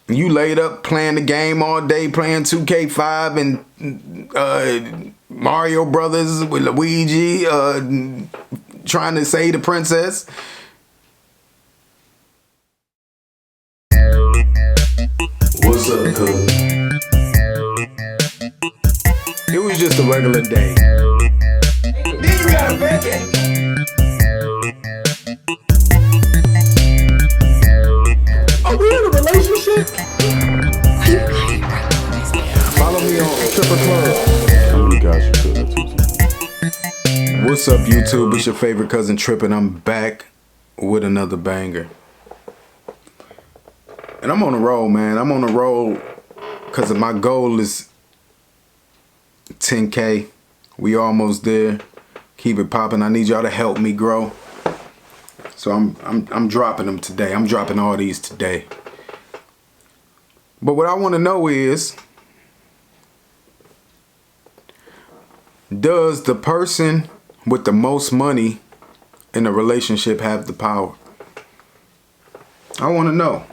You laid up playing the game all day, playing 2K5 and Mario Brothers with Luigi, trying to save the princess. What's up, cuz? It was just a regular day. Then you got a backache. Are we in a relationship? Follow me on Tripp Club. We got you, cuz. That's what What's up, YouTube? It's your favorite cousin Tripp, and I'm back with another banger. And I'm on a roll, man. I'm on a roll because my goal is 10K. We almost there. Keep it popping. I need y'all to help me grow. So I'm dropping them today. I'm dropping all these today. But what I want to know is, does the person with the most money in a relationship have the power? I want to know.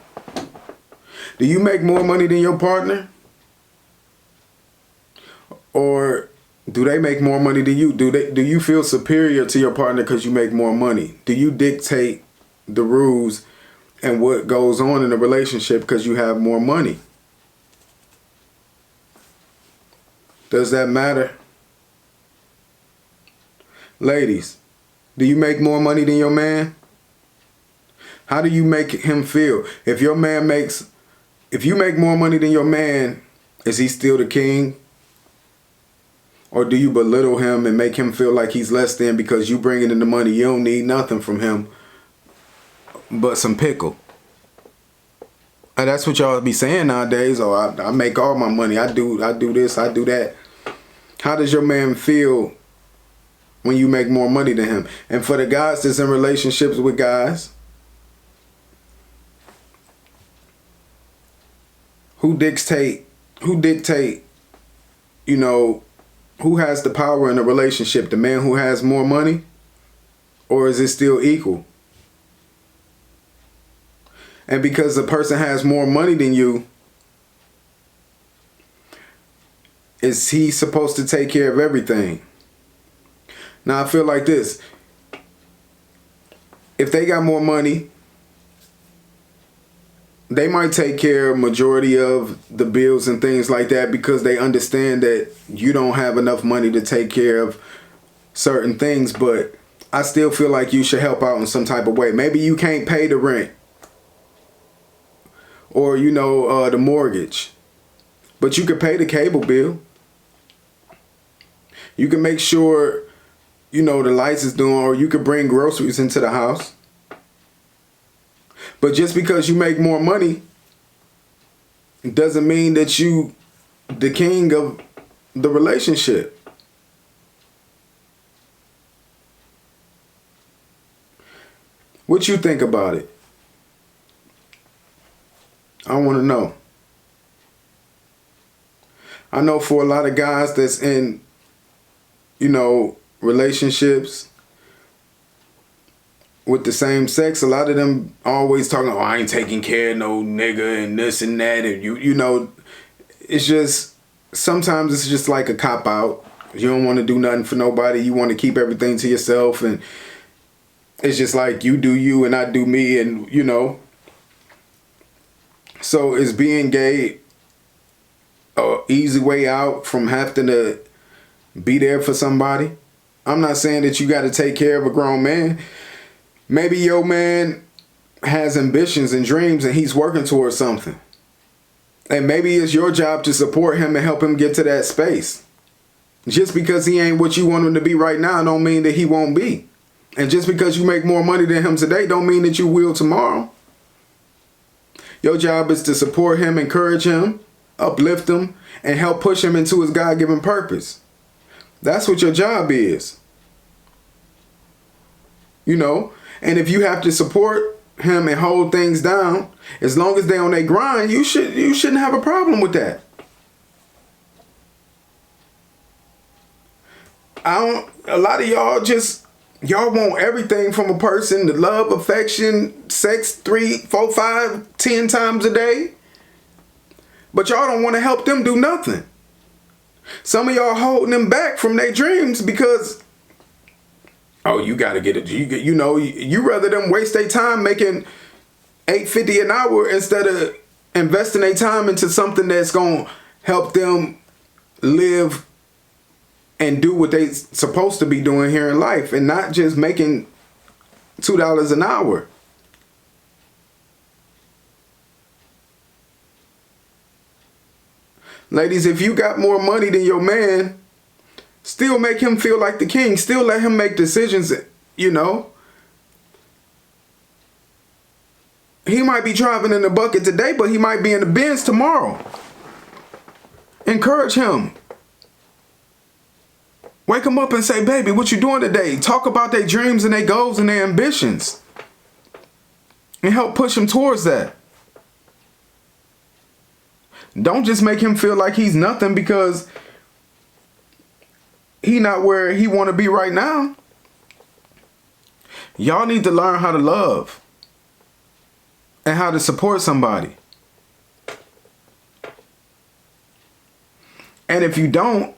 Do you make more money than your partner? Or do they make more money than you? Do you feel superior to your partner because you make more money? Do you dictate the rules and what goes on in a relationship because you have more money? Does that matter? Ladies, do you make more money than your man? How do you make him feel? If you make more money than your man, is he still the king? Or do you belittle him and make him feel like he's less than because you bringing in the money? You don't need nothing from him but some pickle. And that's what y'all be saying nowadays. Oh, I make all my money. I do this, I do that. How does your man feel when you make more money than him? And for the guys that's in relationships with guys, who dictate, you know, who has the power in a relationship? The man who has more money? Or is it still equal? And because the person has more money than you, is he supposed to take care of everything? Now I feel like this. If they got more money, they might take care of majority of the bills and things like that because they understand that you don't have enough money to take care of certain things. But I still feel like you should help out in some type of way. Maybe you can't pay the rent or, you know, the mortgage, but you could pay the cable bill. You can make sure, you know, the lights is doing, or you could bring groceries into the house. But just because you make more money doesn't mean that you the king of the relationship. What you think about it? I want to know. I know for a lot of guys that's in, you know, relationships with the same sex, a lot of them always talking, oh, I ain't taking care of no nigga and this and that. And you know, it's just, sometimes it's just like a cop out. You don't want to do nothing for nobody. You want to keep everything to yourself. And it's just like you do you and I do me, and you know. So is being gay an easy way out from having to be there for somebody? I'm not saying that you got to take care of a grown man. Maybe your man has ambitions and dreams and he's working towards something. And maybe it's your job to support him and help him get to that space. Just because he ain't what you want him to be right now don't mean that he won't be. And just because you make more money than him today don't mean that you will tomorrow. Your job is to support him, encourage him, uplift him, and help push him into his God-given purpose. That's what your job is. You know? And if you have to support him and hold things down, as long as they on their grind, you shouldn't have a problem with that. A lot of y'all want everything from a person, the love, affection, sex 3, 4, 5, 10 times a day. But y'all don't want to help them do nothing. Some of y'all holding them back from their dreams because, oh, you got to get it. You know, you rather them waste their time making $8.50 an hour instead of investing their time into something that's going to help them live and do what they supposed to be doing here in life and not just making $2 an hour. Ladies, if you got more money than your man, still make him feel like the king. Still let him make decisions, you know. He might be driving in the bucket today, but he might be in the Benz tomorrow. Encourage him. Wake him up and say, baby, what you doing today? Talk about their dreams and their goals and their ambitions. And help push him towards that. Don't just make him feel like he's nothing because he not where he want to be right now. Y'all need to learn how to love and how to support somebody. And if you don't,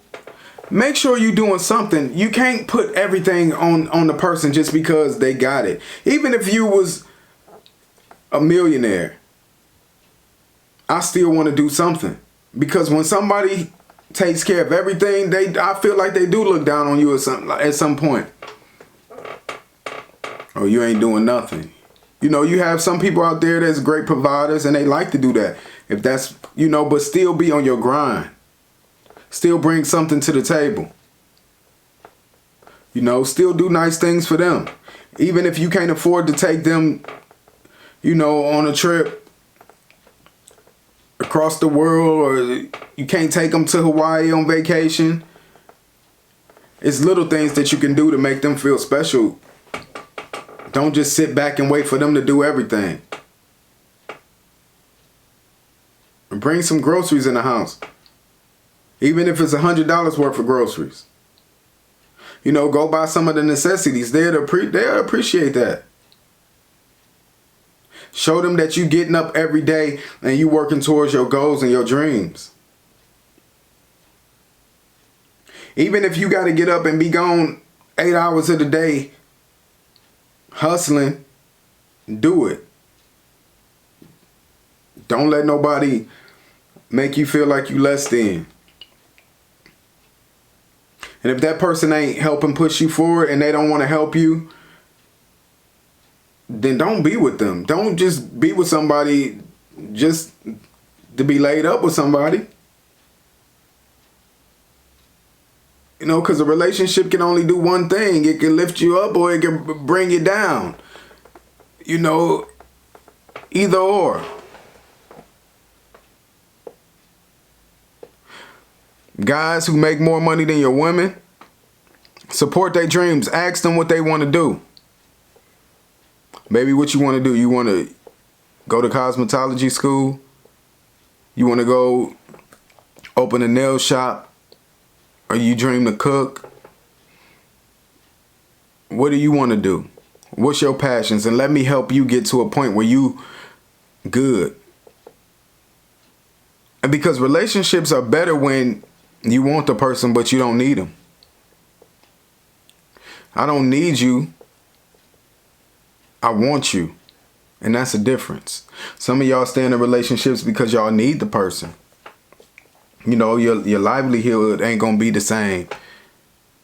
make sure you're doing something. You can't put everything on the person just because they got it. Even if you was a millionaire, I still want to do something. Because when somebody takes care of everything, I feel like they do look down on you at some point. Oh, you ain't doing nothing. You know, you have some people out there that's great providers and they like to do that. If that's, you know, but still be on your grind. Still bring something to the table. You know, still do nice things for them. Even if you can't afford to take them, you know, on a trip across the world, or you can't take them to Hawaii on vacation. It's little things that you can do to make them feel special. Don't just sit back and wait for them to do everything. Bring some groceries in the house. Even if it's $100 worth of groceries. You know, go buy some of the necessities. They'll appreciate that. Show them that you getting up every day and you working towards your goals and your dreams. Even if you got to get up and be gone 8 hours of the day hustling, do it. Don't let nobody make you feel like you less than. And if that person ain't helping push you forward and they don't want to help you, then don't be with them. Don't just be with somebody just to be laid up with somebody. You know, because a relationship can only do one thing. It can lift you up or it can bring you down. You know, either or. Guys who make more money than your women, support their dreams. Ask them what they want to do. Maybe what you want to do. You want to go to cosmetology school? You want to go open a nail shop? Or you dream to cook? What do you want to do? What's your passions? And let me help you get to a point where you good. And because relationships are better when you want the person, but you don't need them. I don't need you. I want you. And that's the difference. Some of y'all stay in relationships because y'all need the person. You know, your livelihood ain't going to be the same.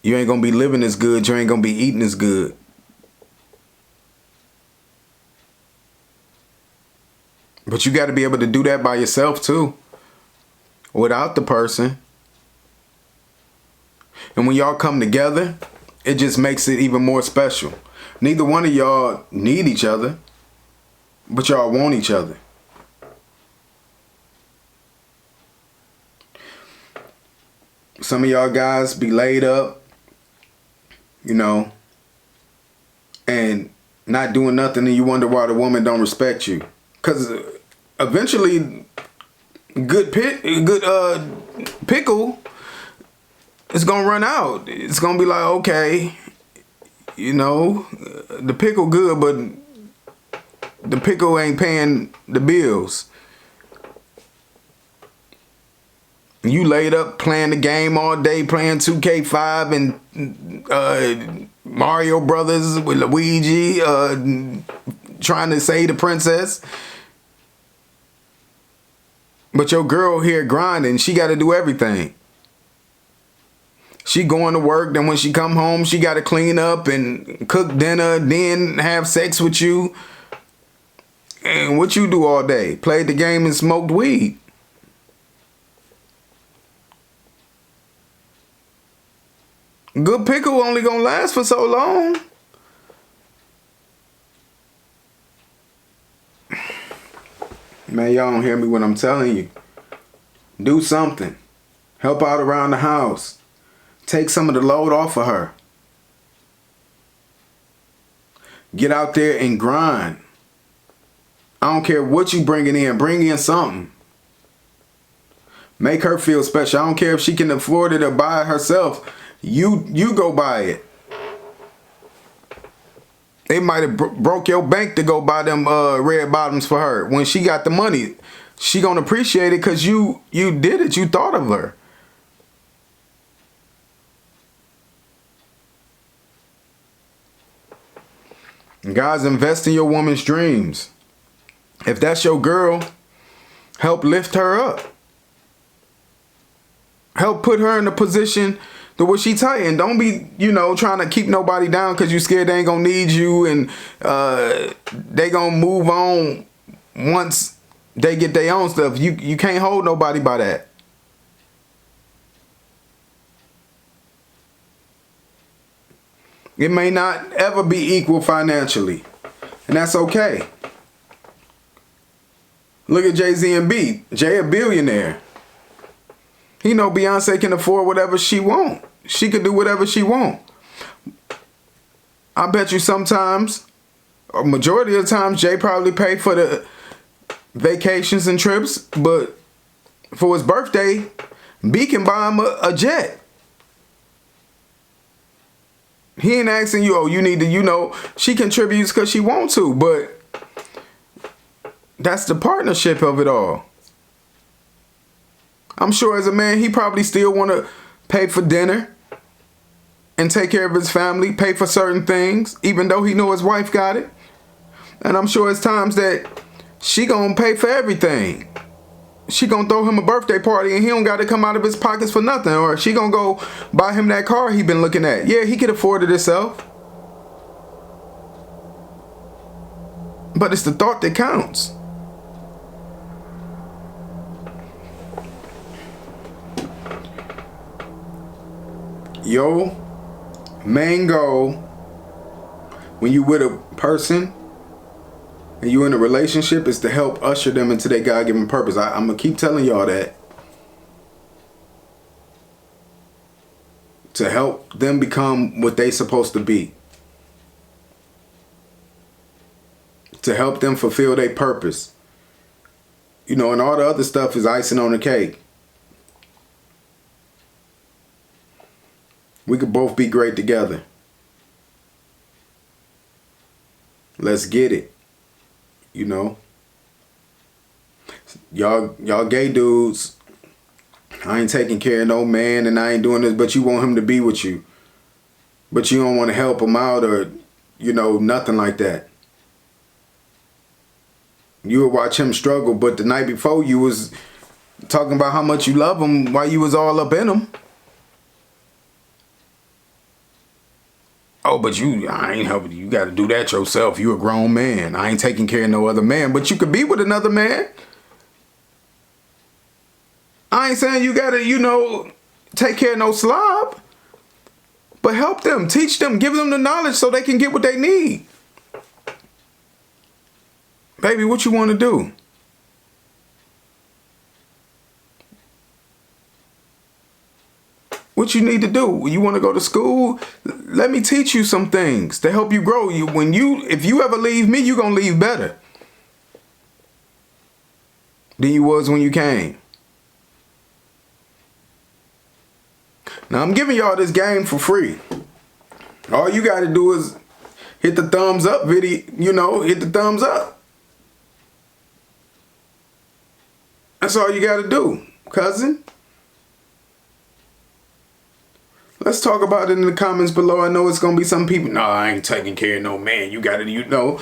You ain't going to be living as good. You ain't going to be eating as good. But you got to be able to do that by yourself too. Without the person. And when y'all come together, it just makes it even more special. Neither one of y'all need each other, but y'all want each other. Some of y'all guys be laid up, you know, and not doing nothing, and you wonder why the woman don't respect you. Because eventually, good pickle is going to run out. It's going to be like, okay, you know, the pickle good, but the pickle ain't paying the bills. You laid up playing the game all day, playing 2K5 and Mario Brothers with Luigi, trying to save the princess. But your girl here grinding, she got to do everything. She going to work, then when she come home, she got to clean up and cook dinner, then have sex with you. And what you do all day? Played the game and smoked weed. Good pickle only gonna last for so long. Man, y'all don't hear me when I'm telling you. Do something. Help out around the house. Take some of the load off of her. Get out there and grind. I don't care what you bringing in. Bring in something. Make her feel special. I don't care if she can afford it or buy it herself. You go buy it. They might have broke your bank to go buy them red bottoms for her. When she got the money, she gonna appreciate it because you did it. You thought of her. Guys, invest in your woman's dreams. If that's your girl, help lift her up. Help put her in a position to where she tight. And don't be, trying to keep nobody down because you scared they ain't gonna need you and they gonna move on once they get their own stuff. You can't hold nobody by that. It may not ever be equal financially. And that's okay. Look at Jay-Z and B. Jay a billionaire. He know Beyonce can afford whatever she want. She can do whatever she want. I bet you sometimes, a majority of the times, Jay probably paid for the vacations and trips, but for his birthday, B can buy him a jet. He ain't asking you, you need to, she contributes because she wants to, but that's the partnership of it all. I'm sure as a man, he probably still want to pay for dinner and take care of his family, pay for certain things, even though he know his wife got it. And I'm sure it's times that she gonna pay for everything. She gonna throw him a birthday party and he don't got to come out of his pockets for nothing. Or she gonna go buy him that car he been looking at. Yeah, he could afford it himself. But it's the thought that counts. Yo, main goal when you with a person and you in a relationship is to help usher them into their God-given purpose. I'm going to keep telling y'all that. To help them become what they supposed to be. To help them fulfill their purpose. And all the other stuff is icing on the cake. We could both be great together. Let's get it. Y'all gay dudes, I ain't taking care of no man and I ain't doing this, but you want him to be with you. But you don't want to help him out or, nothing like that. You would watch him struggle, but the night before you was talking about how much you love him while you was all up in him. Oh, but I ain't helping you. You got to do that yourself. You a grown man. I ain't taking care of no other man. But you could be with another man. I ain't saying you got to, take care of no slob. But help them. Teach them. Give them the knowledge so they can get what they need. Baby, what you want to do? What you need to do? You want to go to school? Let me teach you some things to help you grow. If you ever leave me, you gonna leave better than you was when you came. Now I'm giving y'all this game for free. All you gotta do is hit the thumbs up video. Hit the thumbs up. That's all you gotta do, cousin. Let's talk about it in the comments below. I know it's gonna be some people. No, I ain't taking care of no man. You got it. You know.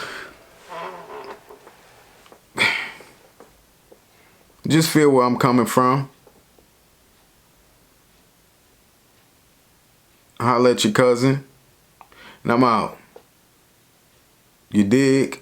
Just feel where I'm coming from. Holla at your cousin. And I'm out. You dig?